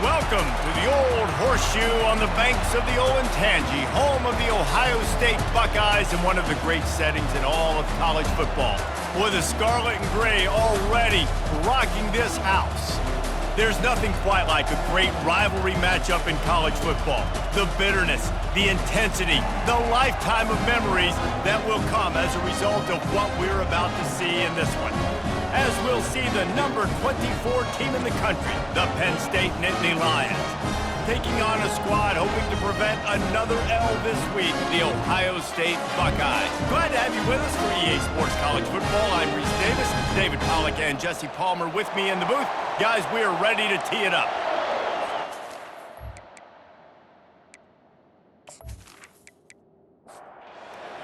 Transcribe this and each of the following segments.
Welcome to the Old Horseshoe on the banks of the Olentangy, home of the Ohio State Buckeyes and one of the great settings in all of college football. Boy, the scarlet and gray already rocking this house. There's nothing quite like a great rivalry matchup in college football. The bitterness, the intensity, the lifetime of memories that will come as a result of what we're about to see in this one. As we'll see the number 24 team in the country, the Penn State Nittany Lions, taking on a squad hoping to prevent another L this week, the Ohio State Buckeyes. Glad to have you with us for EA Sports College Football. I'm Reese Davis, David Pollack and Jesse Palmer with me in the booth. Guys, we are ready to tee it up.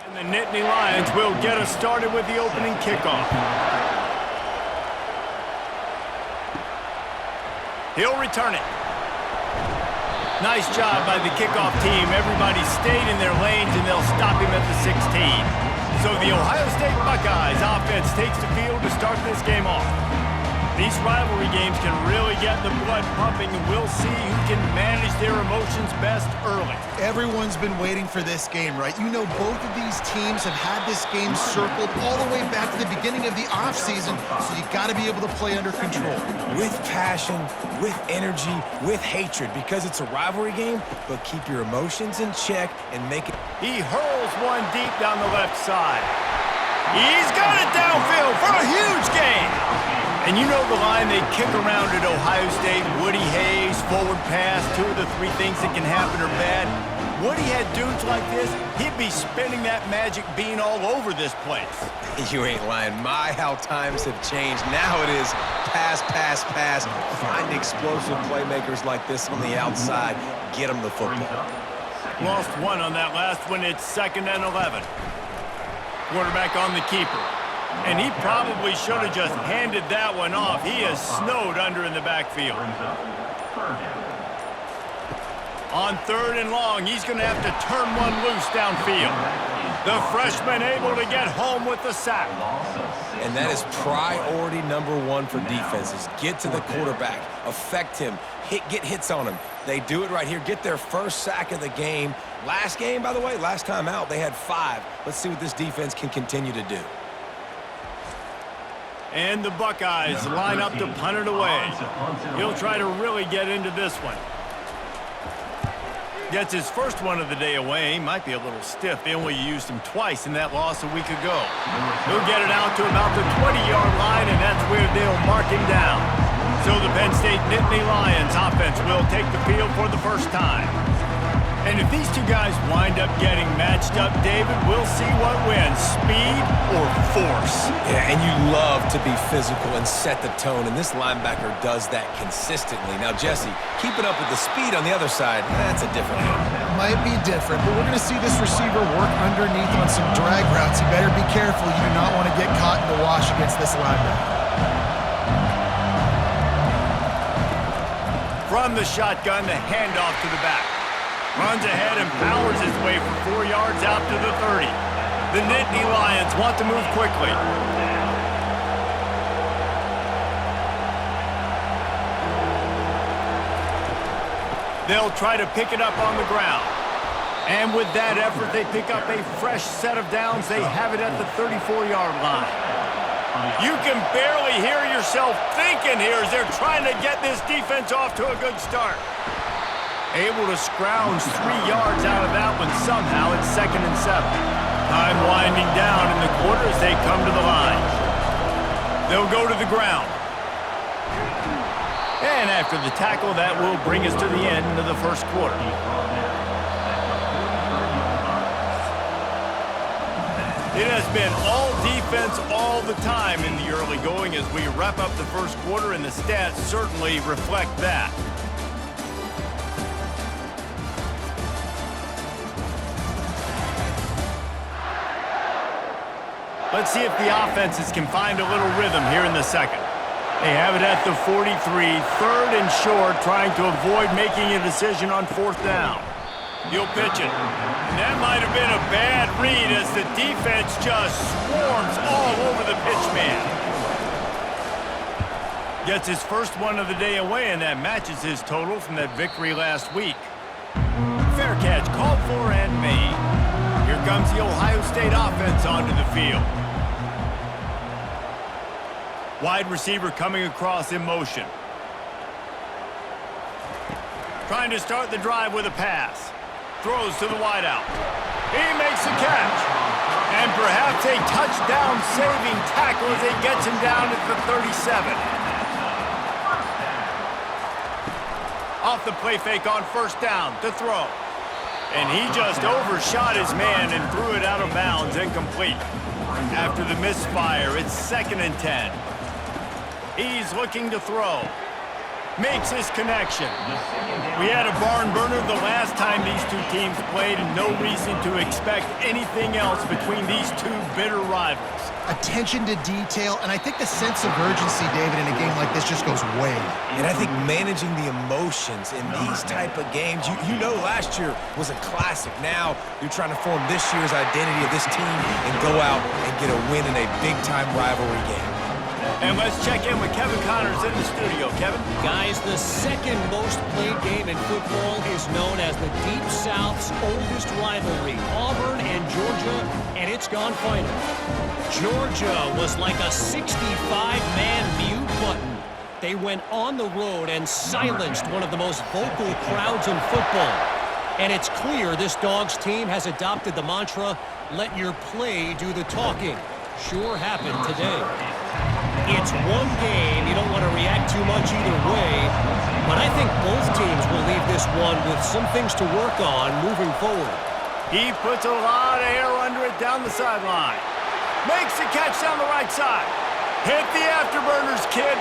And the Nittany Lions will get us started with the opening kickoff. He'll return it. Nice job by the kickoff team. Everybody stayed in their lanes, and they'll stop him at the 16. So the Ohio State Buckeyes offense takes the field to start this game off. These rivalry games can really get the blood pumping, and we'll see who can manage their emotions best early. Everyone's been waiting for this game, right? You know, both of these teams have had this game circled all the way back to the beginning of the offseason, so you got to be able to play under control. With passion, with energy, with hatred, because it's a rivalry game, but keep your emotions in check and make it. He hurls one deep down the left side. He's got it downfield for a huge gain. And you know the line they kick around at Ohio State, Woody Hayes, forward pass, two of the three things that can happen are bad. Woody had dudes like this, he'd be spinning that magic bean all over this place. You ain't lying. My, how times have changed. Now it is pass, pass, pass. Find explosive playmakers like this on the outside. Get them the football. Lost one on that last one. It's 2nd and 11. Quarterback on the keeper. And he probably should have just handed that one off. He is snowed under in the backfield. On 3rd and long, he's going to have to turn one loose downfield. The freshman able to get home with the sack. And that is priority number one for defenses. Get to the quarterback. Affect him. Get hits on him. They do it right here. Get their first sack of the game. Last game, by the way, last time out, they had 5. Let's see what this defense can continue to do. And the Buckeyes line up to punt it away. He'll try to really get into this one. Gets his first one of the day away. He might be a little stiff. They only used him twice in that loss a week ago. He'll get it out to about the 20-yard line, and that's where they'll mark him down. So the Penn State Nittany Lions offense will take the field for the first time. And if these two guys wind up getting matched up, David, we'll see what wins, speed or force. Yeah, and you love to be physical and set the tone, and this linebacker does that consistently. Now, Jesse, keeping up with the speed on the other side, that's a different animal. Might be different, but we're going to see this receiver work underneath on some drag routes. You better be careful. You do not want to get caught in the wash against this linebacker. From the shotgun, the handoff to the back. Runs ahead and powers his way for 4 yards out to the 30. The Nittany Lions want to move quickly. They'll try to pick it up on the ground. And with that effort, they pick up a fresh set of downs. They have it at the 34-yard line. You can barely hear yourself thinking here as they're trying to get this defense off to a good start. Able to scrounge 3 yards out of that one somehow. It's 2nd and 7. Time winding down in the quarter as they come to the line. They'll go to the ground. And after the tackle, that will bring us to the end of the first quarter. It has been all defense all the time in the early going as we wrap up the first quarter, and the stats certainly reflect that. Let's see if the offenses can find a little rhythm here in the second. They have it at the 43, 3rd and short, trying to avoid making a decision on 4th down. He'll pitch it. And that might have been a bad read as the defense just swarms all over the pitch man. Gets his first one of the day away, and that matches his total from that victory last week. Fair catch called for and made. Here comes the Ohio State offense onto the field. Wide receiver coming across in motion. Trying to start the drive with a pass. Throws to the wideout. He makes the catch. And perhaps a touchdown-saving tackle as he gets him down at the 37. Off the play fake on first down to throw. And he just overshot his man and threw it out of bounds, incomplete. After the misfire, it's 2nd and 10. He's looking to throw. Makes his connection. We had a barn burner the last time these two teams played, and no reason to expect anything else between these two bitter rivals. Attention to detail, and I think the sense of urgency, David, in a game like this just goes way up. And I think managing the emotions in these type of games, you know last year was a classic. Now you're trying to form this year's identity of this team and go out and get a win in a big-time rivalry game. And let's check in with Kevin Connors in the studio. Kevin? Guys, the second most played game in football is known as the Deep South's oldest rivalry, Auburn and Georgia, and it's gone final. Georgia was like a 65-man mute button. They went on the road and silenced one of the most vocal crowds in football. And it's clear this Dogs team has adopted the mantra, let your play do the talking. Sure happened today. It's one game. You don't want to react too much either way. But I think both teams will leave this one with some things to work on moving forward. He puts a lot of air under it down the sideline. Makes the catch down the right side. Hit the afterburners, kid.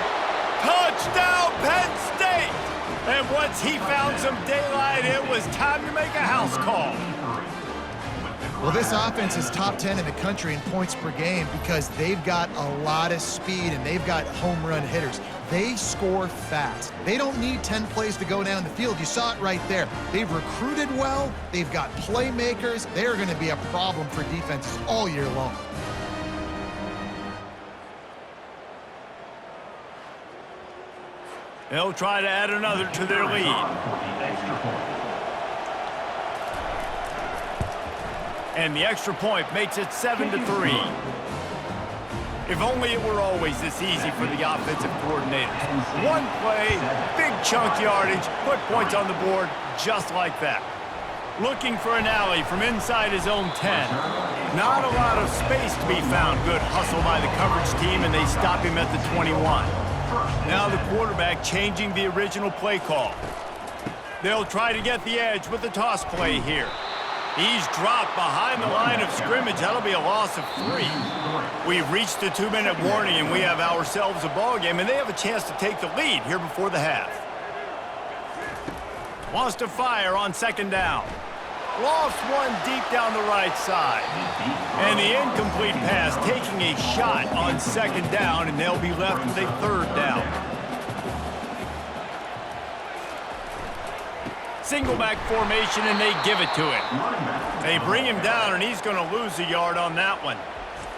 Touchdown, Penn State! And once he found some daylight, it was time to make a house call. Well, this offense is top 10 in the country in points per game because they've got a lot of speed and they've got home run hitters. They score fast. They don't need 10 plays to go down the field. You saw it right there. They've recruited well. They've got playmakers. They're going to be a problem for defenses all year long. They'll try to add another to their lead. And the extra point makes it 7-3. If only it were always this easy for the offensive coordinators. One play, big chunk yardage, put points on the board just like that. Looking for an alley from inside his own 10. Not a lot of space to be found. Good hustle by the coverage team, and they stop him at the 21. Now the quarterback changing the original play call. They'll try to get the edge with the toss play here. He's dropped behind the line of scrimmage. That'll be a loss of 3. We've reached the 2-minute warning, and we have ourselves a ball game, and they have a chance to take the lead here before the half. Wants to fire on 2nd down. Lofts one deep down the right side. And the incomplete pass taking a shot on 2nd down, and they'll be left with a 3rd down. Single back formation, and they give it to him. They bring him down, and he's going to lose a yard on that one.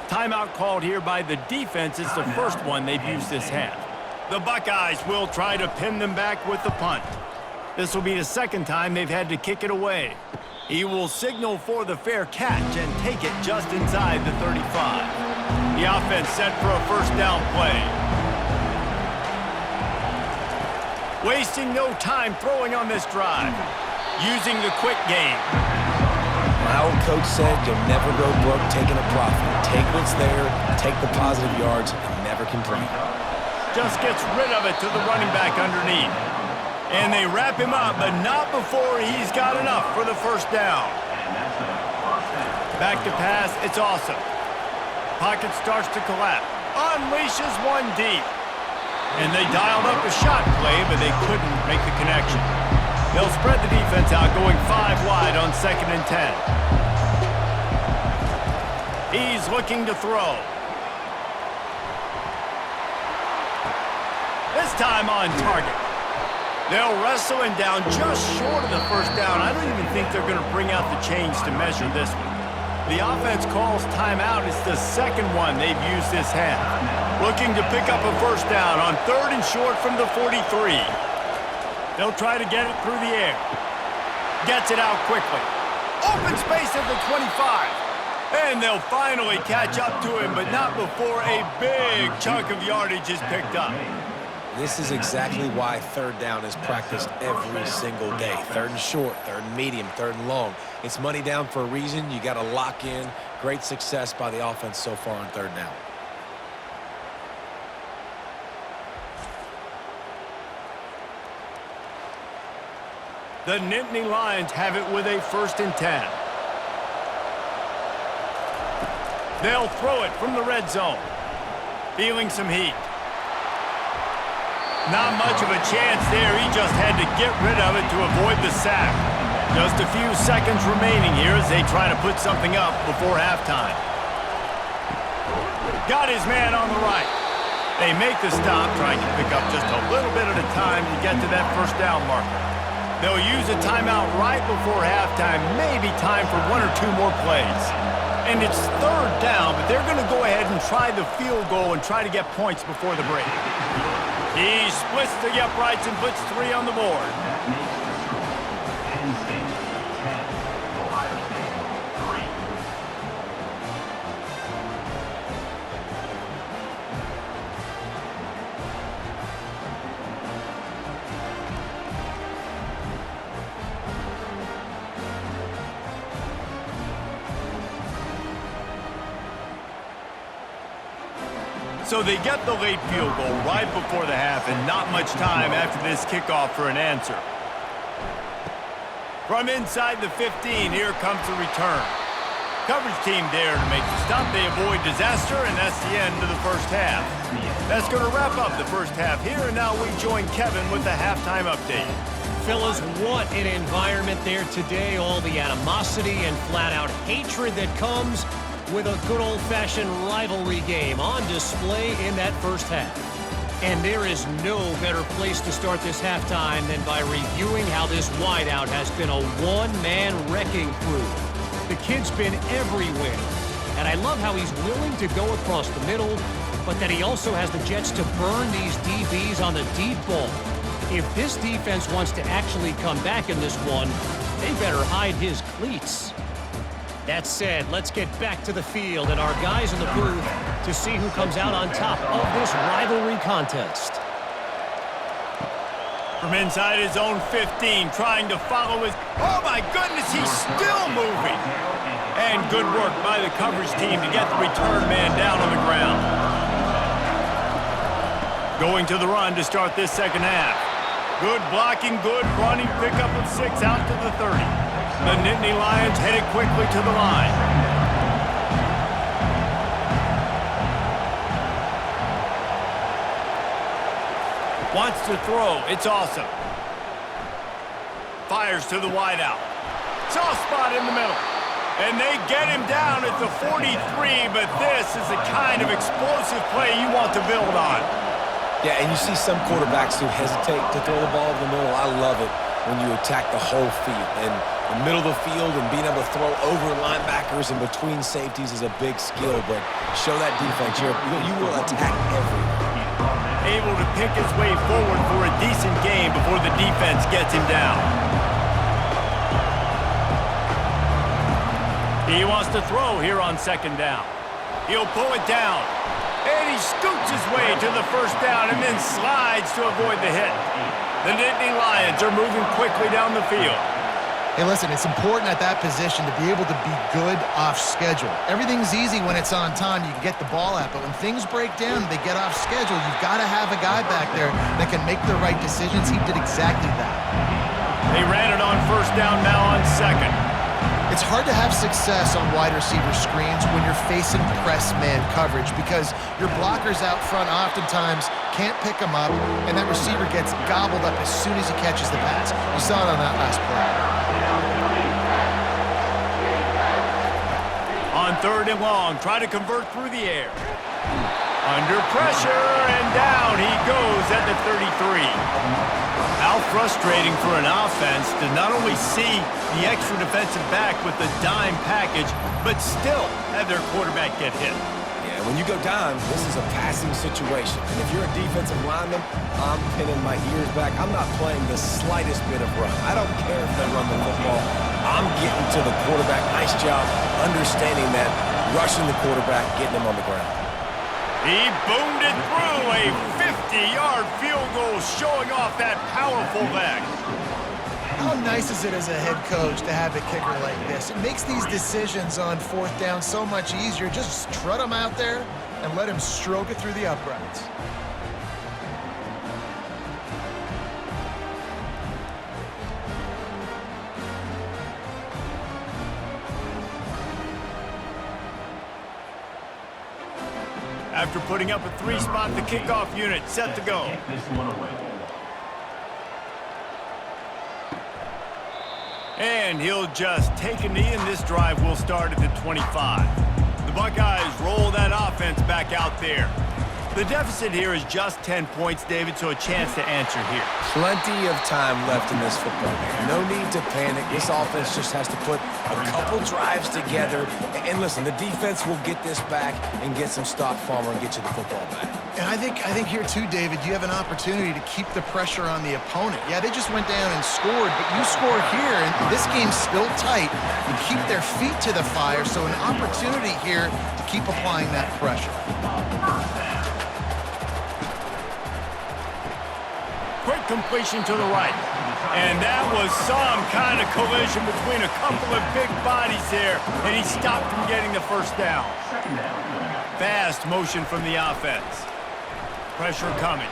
Timeout called here by the defense. It's the first one they've used this half. The Buckeyes will try to pin them back with the punt. This will be the 2nd time they've had to kick it away. He will signal for the fair catch and take it just inside the 35. The offense set for a 1st down play. Wasting no time throwing on this drive. Using the quick game. My old coach said you'll never go broke taking a profit. Take what's there, take the positive yards, and never complain. Just gets rid of it to the running back underneath. And they wrap him up, but not before he's got enough for the 1st down. Back to pass, it's awesome. Pocket starts to collapse. Unleashes one deep. And they dialed up a shot play, but they couldn't make the connection. They'll spread the defense out, going 5 wide on 2nd and 10. He's looking to throw. This time on target. They'll wrestle him down just short of the 1st down. I don't even think they're going to bring out the chains to measure this one. The offense calls timeout. It's the second one they've used this half. Looking to pick up a first down on 3rd and short from the 43. They'll try to get it through the air. Gets it out quickly. Open space at the 25. And they'll finally catch up to him, but not before a big chunk of yardage is picked up. This is exactly why 3rd down is practiced every single day. 3rd and short, 3rd and medium, 3rd and long. It's money down for a reason. You got to lock in. Great success by the offense so far on 3rd down. The Nittany Lions have it with a 1st and 10. They'll throw it from the red zone. Feeling some heat. Not much of a chance there. He just had to get rid of it to avoid the sack. Just a few seconds remaining here as they try to put something up before halftime. Got his man on the right. They make the stop, trying to pick up just a little bit at a time to get to that first down marker. They'll use a timeout right before halftime, maybe time for 1 or 2 more plays. And it's 3rd down, but they're going to go ahead and try the field goal and try to get points before the break. He splits the uprights and puts 3 on the board. Penn State 10, Ohio State 3. So they get the late field goal right before the half and not much time after this kickoff for an answer. From inside the 15, here comes the return. Coverage team there to make the stop. They avoid disaster, and that's the end of the first half. That's going to wrap up the first half here, and now we join Kevin with the halftime update. Fellas, what an environment there today. All the animosity and flat-out hatred that comes with a good old-fashioned rivalry game on display in that first half. And there is no better place to start this halftime than by reviewing how this wideout has been a one-man wrecking crew. The kid's been everywhere, and I love how he's willing to go across the middle, but that he also has the jets to burn these DBs on the deep ball. If this defense wants to actually come back in this one, they better hide his cleats. That said, let's get back to the field and our guys in the booth to see who comes out on top of this rivalry contest. From inside his own 15, trying to follow his... Oh, my goodness, he's still moving. And good work by the coverage team to get the return man down on the ground. Going to the run to start this second half. Good blocking, good running, pickup of 6 out to the 30. The Nittany Lions headed quickly to the line. Wants to throw. It's awesome. Fires to the wideout. Soft spot in the middle. And they get him down at the 43, but this is the kind of explosive play you want to build on. Yeah, and you see some quarterbacks who hesitate to throw the ball in the middle. I love it when you attack the whole field. And the middle of the field and being able to throw over linebackers and between safeties is a big skill, but show that defense. You will attack everywhere. Able to pick his way forward for a decent game before the defense gets him down. He wants to throw here on second down. He'll pull it down. And he scoots his way to the first down and then slides to avoid the hit. The Nittany Lions are moving quickly down the field. Hey, listen, it's important at that position to be able to be good off schedule. Everything's easy when it's on time. You can get the ball out, but when things break down, they get off schedule. You've got to have a guy back there that can make the right decisions. He did exactly that. They ran it on first down, now on second. It's hard to have success on wide receiver screens when you're facing press man coverage because your blockers out front oftentimes can't pick them up, and that receiver gets gobbled up as soon as he catches the pass. You saw it on that last play. On 3rd and long, try to convert through the air. Under pressure, and down he goes at the 33. How frustrating for an offense to not only see the extra defensive back with the dime package, but still have their quarterback get hit. Yeah, when you go dime, this is a passing situation. And if you're a defensive lineman, I'm pinning my ears back. I'm not playing the slightest bit of run. I don't care if they run the football. I'm getting to the quarterback. Nice job understanding that, rushing the quarterback, getting him on the ground. He boomed it through a 50-yard field goal, showing off that powerful leg. How nice is it as a head coach to have a kicker like this? It makes these decisions on fourth down so much easier. Just strut him out there and let him stroke it through the uprights. After putting up a 3-spot, the kickoff unit set to go. Kick this one away. And he'll just take a knee, and this drive will start at the 25. The Buckeyes roll that offense back out there. The deficit here is just 10 points, David, so a chance to answer here. Plenty of time left in this football game. No need to panic. This offense just has to put a couple drives together. And listen, the defense will get this back and get some stop farmer and get you the football back. And I think here too, David, you have an opportunity to keep the pressure on the opponent. Yeah, they just went down and scored, but you score here, and this game's still tight. You keep their feet to the fire, so an opportunity here to keep applying that pressure. Quick completion to the right. And that was some kind of collision between a couple of big bodies there, and he stopped from getting the first down. Fast motion from the offense. Pressure coming.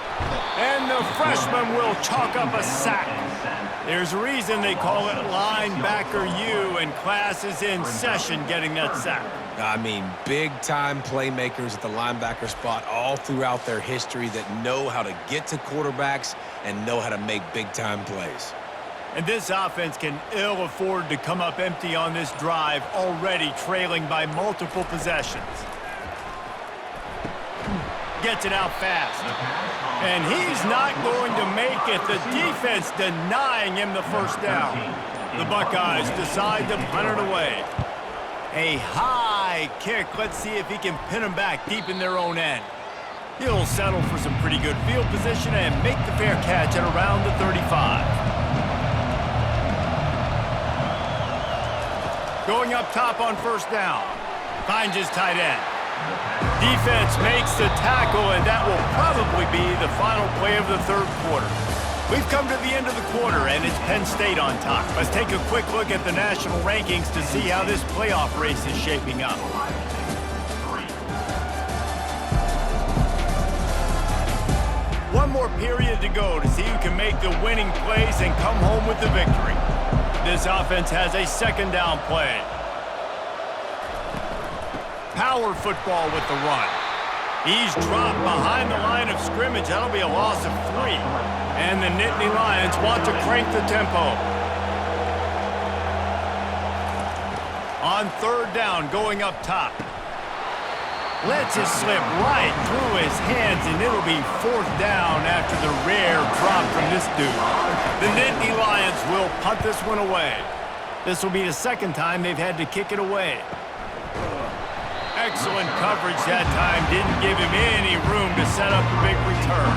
And the freshman will chalk up a sack. There's a reason they call it linebacker U, and class is in session getting that sack. I mean, big-time playmakers at the linebacker spot all throughout their history that know how to get to quarterbacks and know how to make big-time plays. And this offense can ill afford to come up empty on this drive, already trailing by multiple possessions. Gets it out fast. And he's not going to make it. The defense denying him the first down. The Buckeyes decide to punt it away. A high kick. Let's see if he can pin them back deep in their own end. He'll settle for some pretty good field position and make the fair catch at around the 35. Going up top on first down. Finds his tight end. Defense makes the tackle, and that will probably be the final play of the third quarter. We've come to the end of the quarter, and it's Penn State on top. Let's take a quick look at the national rankings to see how this playoff race is shaping up. One more period to go to see who can make the winning plays and come home with the victory. This offense has a second down play. Power football with the run. He's dropped behind the line of scrimmage. That'll be a loss of 3. And the Nittany Lions want to crank the tempo. On third down, going up top. Lets it slip right through his hands, and it'll be fourth down after the rare drop from this dude. The Nittany Lions will punt this one away. This will be the second time they've had to kick it away. Excellent coverage that time. Didn't give him any room to set up a big return.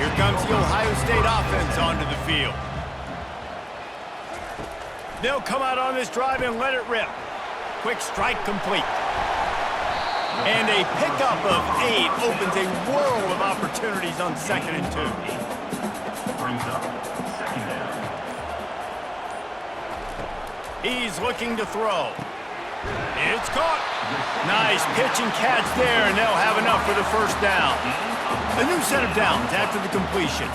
Here comes the Ohio State offense onto the field. They'll come out on this drive and let it rip. Quick strike complete. And a pickup of 8 opens a world of opportunities on 2nd and 2. Brings up second down. He's looking to throw. It's caught. Nice pitch and catch there, and they'll have enough for the first down. A new set of downs after the completion.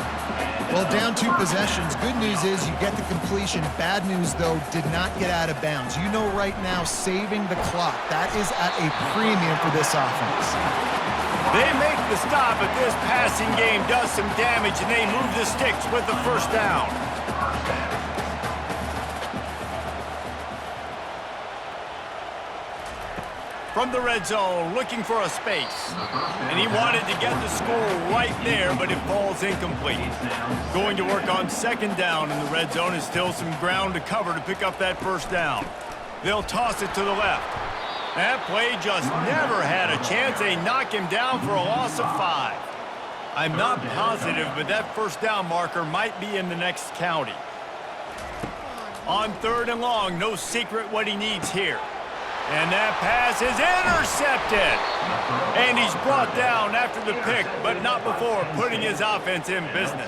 Well, down 2 possessions. Good news is you get the completion. Bad news, though, did not get out of bounds. You know right now, saving the clock. That is at a premium for this offense. They make the stop, but this passing game does some damage, and they move the sticks with the first down. from the red zone, looking for a space. And he wanted to get the score right there, but it falls incomplete. Going to work on second down in the red zone is still some ground to cover to pick up that first down. They'll toss it to the left. That play just never had a chance. They knock him down for a loss of 5. I'm not positive, but that first down marker might be in the next county. On third and long, no secret what he needs here. And that pass is intercepted. And he's brought down after the pick, but not before putting his offense in business.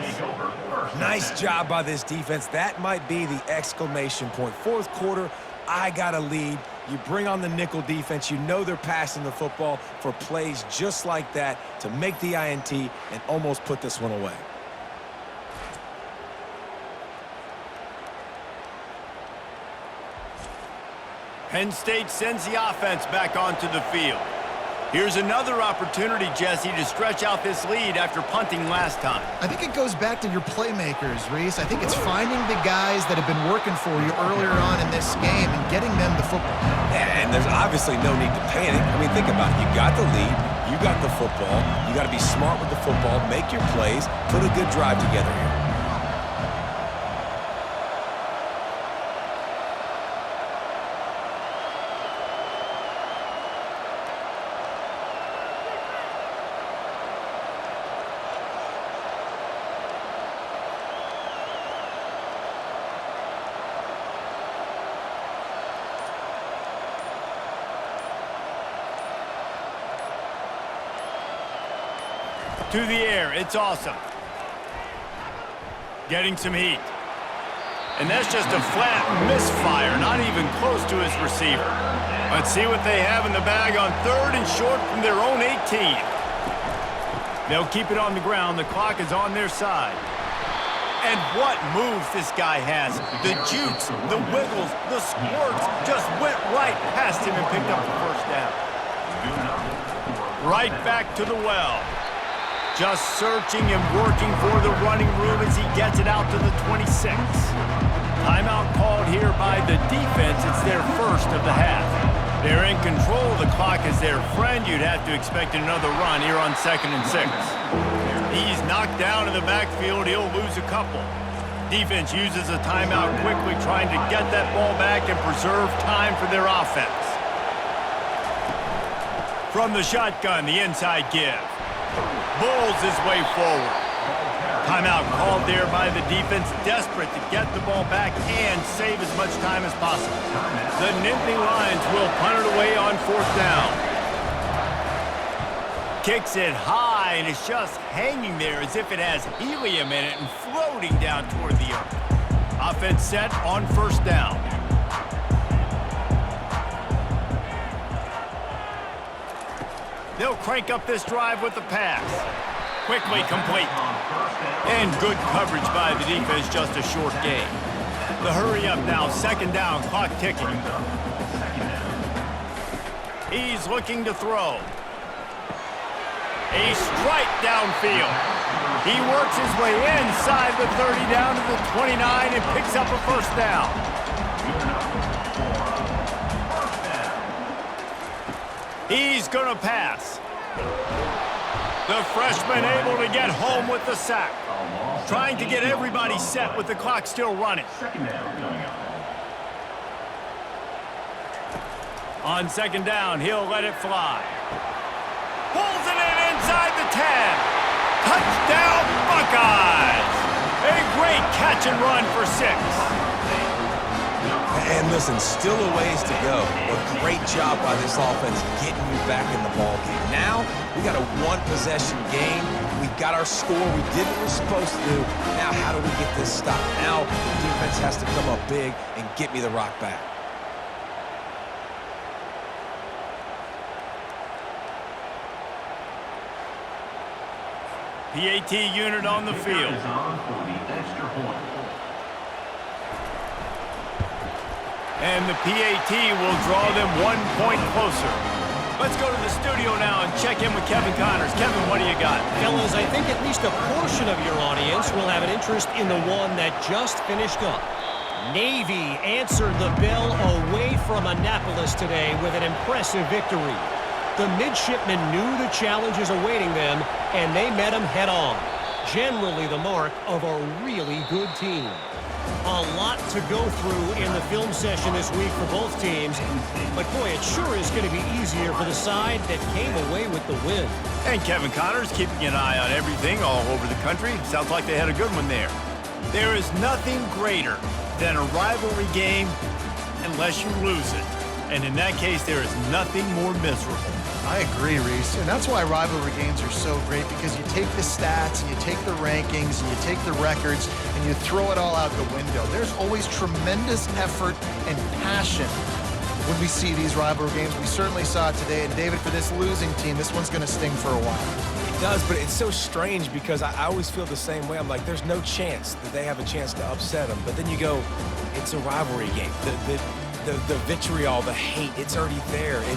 Nice job by this defense. That might be the exclamation point. Fourth quarter, I got a lead. You bring on the nickel defense. You know they're passing the football for plays just like that to make the INT and almost put this one away. Penn State sends the offense back onto the field. Here's another opportunity, Jesse, to stretch out this lead after punting last time. I think it goes back to your playmakers, Reese. I think it's finding the guys that have been working for you earlier on in this game and getting them the football. Yeah, and there's obviously no need to panic. I mean, think about it. You got the lead. You got the football. You got to be smart with the football, make your plays, put a good drive together here. To the air, it's awesome. Getting some heat. And that's just a flat misfire, not even close to his receiver. Let's see what they have in the bag on third and short from their own 18. They'll keep it on the ground. The clock is on their side. And what moves this guy has. The jukes, the wiggles, the squirts just went right past him and picked up the first down. Right back to the well. Just searching and working for the running room as he gets it out to the 26. Timeout called here by the defense. It's their first of the half. They're in control. The clock is their friend. You'd have to expect another run here on 2nd and 6. He's knocked down in the backfield. He'll lose a couple. Defense uses a timeout quickly, trying to get that ball back and preserve time for their offense. From the shotgun, the inside give. Bulls his way forward. Timeout called there by the defense, desperate to get the ball back and save as much time as possible. The Nittany Lions will punt it away on 4th down. Kicks it high, and it's just hanging there as if it has helium in it and floating down toward the earth. Offense set on 1st down. They'll crank up this drive with the pass. Quickly complete. And good coverage by the defense, just a short gain. The hurry up now, 2nd down, clock ticking. He's looking to throw. A strike downfield. He works his way inside the 30 down to the 29 and picks up a first down. He's going to pass. The freshman able to get home with the sack. Trying to get everybody set with the clock still running. On 2nd down, he'll let it fly. Pulls it in inside the 10. Touchdown, Buckeyes! A great catch and run for 6. And listen, still a ways to go. A great job by this offense getting you back in the ball game. Now, we got a one-possession game. We got our score. We did what we're supposed to do. Now, how do we get this stopped? Now, the defense has to come up big and get me the rock back. PAT unit on the field. And the PAT will draw them 1 point closer. Let's go to the studio now and check in with Kevin Connors. Kevin, what do you got? Fellas, I think at least a portion of your audience will have an interest in the one that just finished up. Navy answered the bell away from Annapolis today with an impressive victory. The midshipmen knew the challenges awaiting them, and they met them head-on. Generally the mark of a really good team. A lot to go through in the film session this week for both teams, but boy, it sure is going to be easier for the side that came away with the win. And Kevin Connors keeping an eye on everything all over the country. Sounds like they had a good one there. There is nothing greater than a rivalry game unless you lose it. And in that case, there is nothing more miserable. I agree, Reese. And that's why rivalry games are so great, because you take the stats and you take the rankings and you take the records and you throw it all out the window. There's always tremendous effort and passion when we see these rivalry games. We certainly saw it today. And David, for this losing team, this one's going to sting for a while. It does, but it's so strange because I always feel the same way. I'm like, there's no chance that they have a chance to upset them. But then you go, it's a rivalry game. The vitriol, the hate, it's already there. And